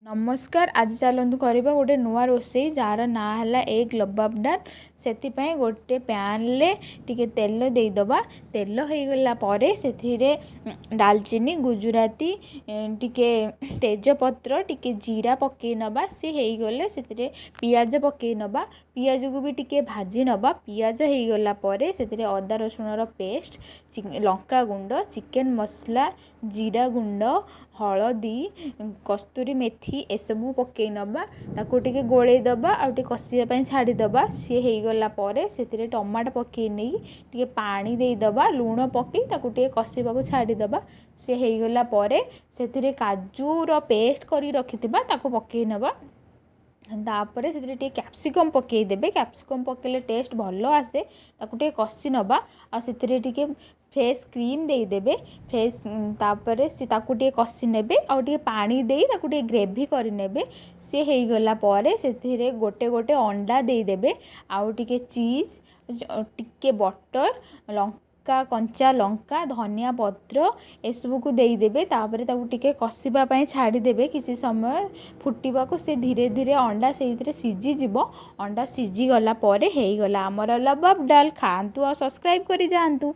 नमस्कार। आज चलतु करवा गोटे नुआ रोषे जार ना है एग लबाब डाल। से गोटे पैन ले टिके तेल देदबा। तेल हो गला से डालचीनी गुजराती टिके तेजपत्र टिके जीरा पकई नबा। सी हो गले से पियाज पकई नबा। पियाज को भी टिके भाजी नबा। पियाज हो गला से अदा रसुण पेस्ट लंका गुंड चिकेन मसला जीरा गुंड हलदी कस्तूरी मेथी एसबू पकई नबा। ताकू टिके गोले दबा आ कषिया छाड़ीदबा। सी हो गला से टमाटो पकई नहीं टिके पानी देदबा लुण पकई ताकू टिके कषिबा छाड़ीदबा। सी हो गला से काजूर पेस्ट करी रखिथिबा ताकू पकई नबा। तापर से कैप्सिकम पकईदेवे। कैप्सिकम पकईले टेस्ट भल आसे ताकू टिके कषि नबा। आ से टिके फ्रेश क्रीम देदेवे। फ्रेश तापर से ताकू टिके कषि नेबे आ टिके पानी देई ताकू टिके ग्रेवी करिनेबे। से हो गला से गोटे गोटे अंडा देदेवे आउ टिके चीज टिके बटर लंका कंचा लंका धनिया पत्र एसबू को देदेवे। तापर ताकू टिके कषिबा छाड़ीदेवे किसी समय फुटिबा को से धीरे धीरे अंडा से सीझी जीव। अंडा सीझी गला हो गला आमर लबाब डाल। खातु और सब्सक्राइब करी जातु।